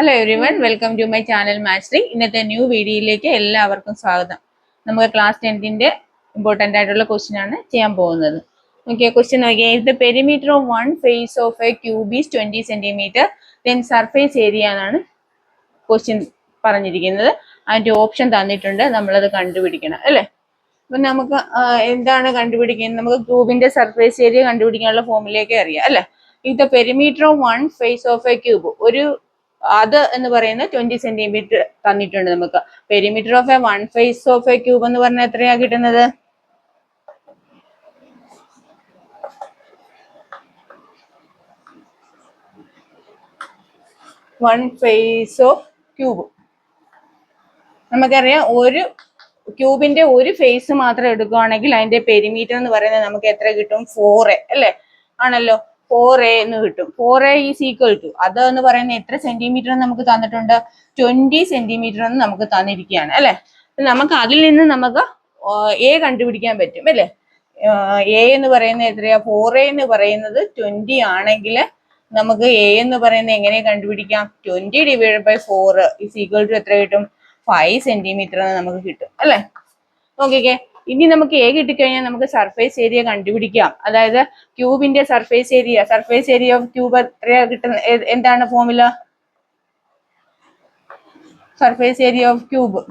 Hello everyone, welcome to my channel Mastery. ഇന്നത്തെ new വീഡിയോയിലേക്ക് എല്ലാവർക്കും സ്വാഗതം. നമുക്ക് ക്ലാസ് 10ന്റെ ഇമ്പോർട്ടൻ്റ് ആയിട്ടുള്ള ക്വസ്റ്റ്യൻ ആണ് ചെയ്യാൻ പോകുന്നത്. ഓക്കെ, ക്വസ്റ്റ്യൻ നോക്കിയാൽ ഇത് perimeter of one face of a cube is 20 centimetre, then surface area എന്നാണ് ക്വസ്റ്റ്യൻ പറഞ്ഞിരിക്കുന്നത്. അതിന്റെ ഓപ്ഷൻ തന്നിട്ടുണ്ട്, നമ്മളത് കണ്ടുപിടിക്കണം അല്ലേ. അപ്പൊ നമുക്ക് എന്താണ് കണ്ടുപിടിക്കുന്നത്? നമുക്ക് ക്യൂബിന്റെ സർഫേസ് ഏരിയ കണ്ടുപിടിക്കാനുള്ള ഫോമിലേക്ക് അറിയാം അല്ലെ. ഇത് perimeter of one face of a cube, ഒരു അത് എന്ന് പറയുന്നത് 20 സെന്റിമീറ്റർ തന്നിട്ടുണ്ട്. നമുക്ക് perimeter of a one face of a cube എന്ന് പറഞ്ഞാൽ എത്രയാ കിട്ടുന്നത്? വൺ ഫേസ് ഓഫ് ക്യൂബ് നമുക്കറിയാം, ഒരു ക്യൂബിന്റെ ഒരു ഫേസ് മാത്രം എടുക്കുകയാണെങ്കിൽ അതിന്റെ പെരിമീറ്റർ എന്ന് പറയുന്നത് നമുക്ക് എത്ര കിട്ടും? 4a അല്ലെ, ആണല്ലോ. 4a എന്ന് കിട്ടും. 4a ഈസ് ഈക്വൽ ടു, അത് എന്ന് പറയുന്നത് എത്ര സെന്റിമീറ്റർ നമുക്ക് തന്നിട്ടുണ്ട്? 20 സെന്റിമീറ്റർ എന്ന് നമുക്ക് തന്നിരിക്കുകയാണ് അല്ലെ. നമുക്ക് അതിൽ നിന്ന് നമുക്ക് a കണ്ടുപിടിക്കാൻ പറ്റും അല്ലെ. a എന്ന് പറയുന്നത് എത്രയാ? 4a എന്ന് പറയുന്നത് 20 ആണെങ്കിൽ നമുക്ക് a എന്ന് പറയുന്നത് എങ്ങനെ കണ്ടുപിടിക്കാം? 20 divided by 4 is equal to എത്ര കിട്ടും? 5 സെന്റിമീറ്റർ എന്ന് നമുക്ക് കിട്ടും അല്ലെ. നോക്കിക്കേ, ഇനി നമുക്ക് എ കിട്ടിക്കഴിഞ്ഞാൽ നമുക്ക് സർഫേസ് ഏരിയ കണ്ടുപിടിക്കാം. അതായത് ക്യൂബിന്റെ സർഫേസ് ഏരിയ ഓഫ് ക്യൂബ് എത്രയാ കിട്ടുന്നത്? എന്താണ് formula? Surface area of cube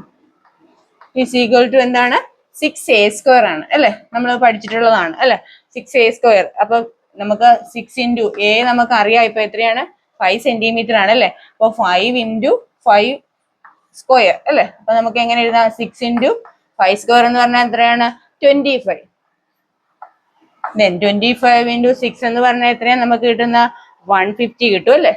is equal to എന്താണ്? 6a² ആണ് അല്ലെ. നമ്മൾ പഠിച്ചിട്ടുള്ളതാണ് അല്ലെ, 6a². അപ്പൊ നമുക്ക് 6 ഇൻറ്റു a നമുക്ക് അറിയാം ഇപ്പൊ എത്രയാണ്? 5 സെന്റിമീറ്റർ ആണ് അല്ലെ. അപ്പൊ 5 ഇൻറ്റു 5 സ്ക്വയർ അല്ലെ. അപ്പൊ നമുക്ക് എങ്ങനെ എഴുതാം? 6 ഇൻറ്റു 5 സ്ക്വയർ എന്ന് പറഞ്ഞാൽ എത്രയാണ്? 25. ദെൻ 25 ഇൻറ്റു 6 എന്ന് പറഞ്ഞാൽ എത്രയാണ് നമുക്ക് കിട്ടുന്ന? 150 കിട്ടും അല്ലെ.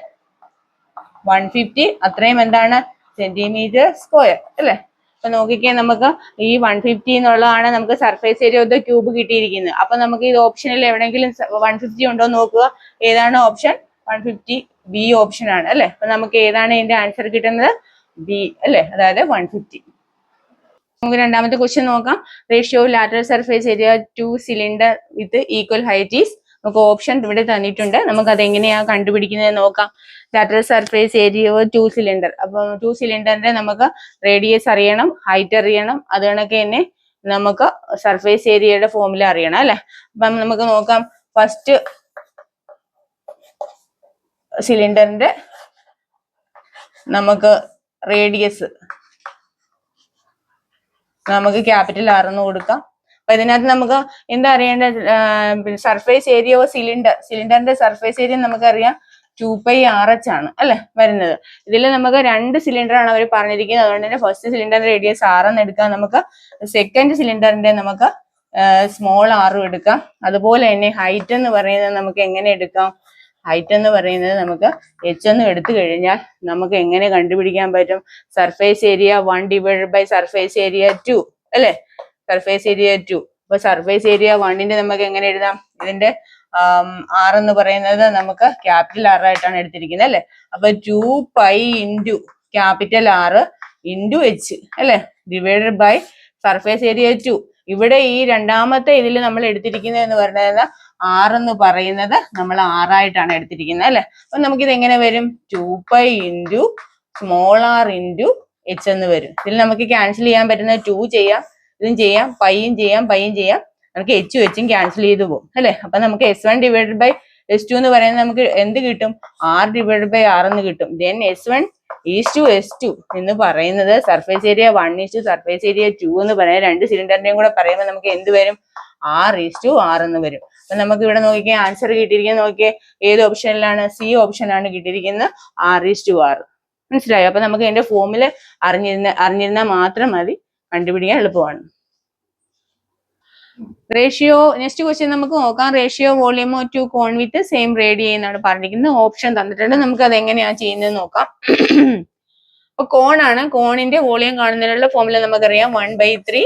150 അത്രയും എന്താണ്? സെന്റിമീറ്റർ സ്ക്വയർ അല്ലെ. അപ്പൊ നോക്കിക്കേ, നമുക്ക് ഈ 150 എന്നുള്ളതാണ് നമുക്ക് surface area of the cube കിട്ടിയിരിക്കുന്നത്. അപ്പൊ നമുക്ക് ഇത് ഓപ്ഷനിൽ എവിടെയെങ്കിലും 150 ഉണ്ടോ നോക്കുക. ഏതാണ് ഓപ്ഷൻ? 150 ബി ഓപ്ഷൻ ആണ് അല്ലെ. അപ്പൊ നമുക്ക് ഏതാണ് ഇതിന്റെ ആൻസർ കിട്ടുന്നത്? ബി അല്ലെ, അതായത് 150. നമുക്ക് രണ്ടാമത്തെ ക്വസ്റ്റ്യൻ നോക്കാം. Ratio lateral surface area to cylinder with equal height is. നമുക്ക് ഓപ്ഷൻ ഇവിടെ തന്നിട്ടുണ്ട്, നമുക്ക് അത് എങ്ങനെയാ കണ്ടുപിടിക്കുന്നത് നോക്കാം. Lateral surface area to cylinder, അപ്പൊ 2 സിലിണ്ടറിന്റെ നമുക്ക് റേഡിയസ് അറിയണം, ഹൈറ്റ് അറിയണം, അത് കണക്ക് തന്നെ നമുക്ക് സർഫേസ് ഏരിയയുടെ ഫോർമുല അറിയണം അല്ലെ. അപ്പം നമുക്ക് നോക്കാം. ഫസ്റ്റ് സിലിണ്ടറിന്റെ നമുക്ക് റേഡിയസ് നമുക്ക് ക്യാപിറ്റൽ R എന്ന് കൊടുക്കാം. അപ്പൊ ഇതിനകത്ത് നമുക്ക് എന്താ അറിയേണ്ടത്? സർഫേസ് ഏരിയ ഓഫ് സിലിണ്ടറിന്റെ സർഫേസ് ഏരിയ നമുക്കറിയാം 2πRh ആണ് അല്ലെ വരുന്നത്. ഇതിൽ നമുക്ക് 2 സിലിണ്ടർ ആണ് അവർ പറഞ്ഞിരിക്കുന്നത്, അതുകൊണ്ട് തന്നെ ഫസ്റ്റ് സിലിണ്ടറിന്റെ റേഡിയസ് R എന്ന് എടുക്കാം. നമുക്ക് സെക്കൻഡ് സിലിണ്ടറിന്റെ നമുക്ക് സ്മോൾ r എടുക്കാം. അതുപോലെ തന്നെ ഹൈറ്റ് എന്ന് പറയുന്നത് നമുക്ക് എങ്ങനെ എടുക്കാം? ഹൈറ്റ് എന്ന് പറയുന്നത് നമുക്ക് h എന്ന് എടുത്തു കഴിഞ്ഞാൽ നമുക്ക് എങ്ങനെ കണ്ടുപിടിക്കാൻ പറ്റും? Surface area 1 divided by surface area 2 അല്ലെ. Surface area 2. അപ്പൊ സർഫേസ് ഏരിയ 1ന്റെ നമുക്ക് എങ്ങനെ എഴുതാം? ഇതിന്റെ r എന്ന് പറയുന്നത് നമുക്ക് ക്യാപിറ്റൽ R ആയിട്ടാണ് എടുത്തിരിക്കുന്നത് അല്ലെ. അപ്പൊ 2π into capital R into h അല്ലെ ഡിവൈഡഡ് ബൈ സർഫേസ് ഏരിയ 2. ഇവിടെ ഈ രണ്ടാമത്തെ ഇതിൽ നമ്മൾ എടുത്തിരിക്കുന്നത് എന്ന് പറയുന്നത് R എന്ന് പറയുന്നത് നമ്മൾ R ആയിട്ടാണ് എടുത്തിരിക്കുന്നത് അല്ലെ. അപ്പൊ നമുക്കിത് എങ്ങനെ വരും? 2π into small r into h എന്ന് വരും. ഇതിൽ നമുക്ക് ക്യാൻസൽ ചെയ്യാൻ പറ്റുന്നത് 2 ചെയ്യാം, ഇതും ചെയ്യാം, പൈയും ചെയ്യാം, പൈയും ചെയ്യാം. നമുക്ക് h ഉം ക്യാൻസൽ ചെയ്തു പോകും അല്ലെ. അപ്പൊ നമുക്ക് S1 ഡിവൈഡഡ് ബൈ S2 എന്ന് പറയുന്നത് നമുക്ക് എന്ത് കിട്ടും? R ഡിവൈഡഡ് ബൈ R എന്ന് കിട്ടും. Then S1 is to S2 എന്ന് പറയുന്നത് surface area 1 is to surface area 2 എന്ന് പറയുന്നത് 2 സിലിണ്ടറിന്റെയും കൂടെ പറയുമ്പോൾ നമുക്ക് എന്ത് വരും? R ഈസ് ടു R എന്ന് വരും. അപ്പൊ നമുക്ക് ഇവിടെ നോക്കിയാൽ ആൻസർ കിട്ടിയിരിക്കുന്നത് നോക്കിയേ, ഏത് ഓപ്ഷനിലാണ്? സി ഓപ്ഷനാണ് കിട്ടിയിരിക്കുന്നത്, R ഈസ് ടു R. മനസ്സിലായോ? അപ്പൊ നമുക്ക് ഇതിന്റെ ഫോർമുല അറിഞ്ഞിരുന്നാൽ മാത്രം മതി, കണ്ടുപിടിക്കാൻ എളുപ്പമാണ്. റേഷ്യോ നെക്സ്റ്റ് ക്വസ്റ്റ്യൻ നമുക്ക് നോക്കാം. Ratio volume to cone with same radii എന്നാണ് പറഞ്ഞിരിക്കുന്നത്. ഓപ്ഷൻ തന്നിട്ടുണ്ട്, നമുക്ക് അത് എങ്ങനെയാണ് ചെയ്യുന്നത് നോക്കാം. അപ്പൊ കോൺ ആണ്, കോണിന്റെ വോളിയം കാണുന്നതിനുള്ള ഫോർമുല നമുക്കറിയാം. 1/3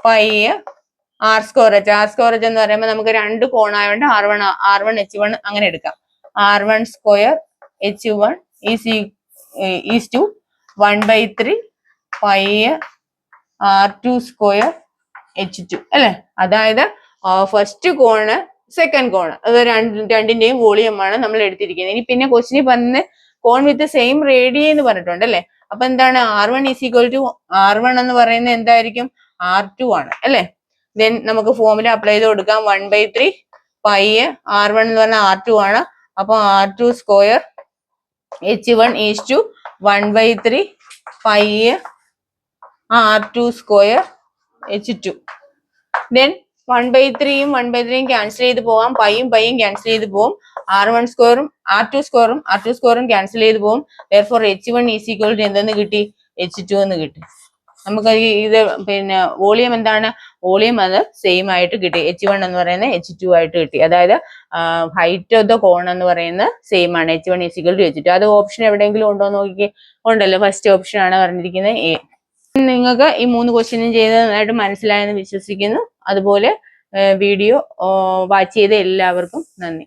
πr²h. r² എന്ന് പറയുമ്പോൾ നമുക്ക് 2 കോൺ ആയതുകൊണ്ട് R1 H1 അങ്ങനെ എടുക്കാം. R1² H1 is to 1/3 πr²² H2 അല്ലെ. അതായത് ഫസ്റ്റ് കോണ് സെക്കൻഡ് കോണ് അത് രണ്ടിന്റെയും വോളിയം ആണ് നമ്മൾ എടുത്തിരിക്കുന്നത്. ഇനി പിന്നെ ക്വസ്റ്റിനിൽ പറഞ്ഞ കോൺ വിത്ത് സെയിം റേഡിയ എന്ന് പറഞ്ഞിട്ടുണ്ട് അല്ലെ. അപ്പൊ എന്താണ് R1 is equal to R1 എന്ന് പറയുന്നത് എന്തായിരിക്കും R2 ആണ് അല്ലെ. ദെൻ നമുക്ക് ഫോമുല അപ്ലൈ ചെയ്ത് കൊടുക്കാം 1/3 പൈ R1 എന്ന് പറഞ്ഞാൽ R2 ആണ്. അപ്പൊ R2 square H1 is to 1/3 pi R2 square H2. Then 1/3യും 1/3യും ക്യാൻസൽ ചെയ്ത് പോവാം, പൈയും ക്യാൻസൽ ചെയ്ത് പോവും, R1 സ്ക്വയറും R2 സ്ക്വയറും ക്യാൻസൽ ചെയ്ത് പോവും. therefore H1 is equal to എന്തെന്ന് കിട്ടി H2 എന്ന് കിട്ടി. നമുക്ക് ഇത് പിന്നെ വോളിയം എന്താണ്, വോളിയം അത് സെയിം ആയിട്ട് കിട്ടി. H1 എന്ന് പറയുന്നത് H2 ആയിട്ട് കിട്ടി. അതായത് ഹൈറ്റ് ഓഫ് ദ കോൺ എന്ന് പറയുന്നത് സെയിം ആണ്, H1 is equal to H2. അത് ഓപ്ഷൻ എവിടെയെങ്കിലും ഉണ്ടോ എന്ന് നോക്കിക്കേ, ഉണ്ടല്ലോ, ഫസ്റ്റ് ഓപ്ഷൻ ആണ് പറഞ്ഞിരിക്കുന്നത് എ. നിങ്ങൾക്ക് ഈ 3 ക്വസ്റ്റ്യനും ചെയ്തതായിട്ട് മനസ്സിലായെന്ന് വിശ്വസിക്കുന്നു. അതുപോലെ വീഡിയോ വാച്ച് ചെയ്ത എല്ലാവർക്കും നന്ദി.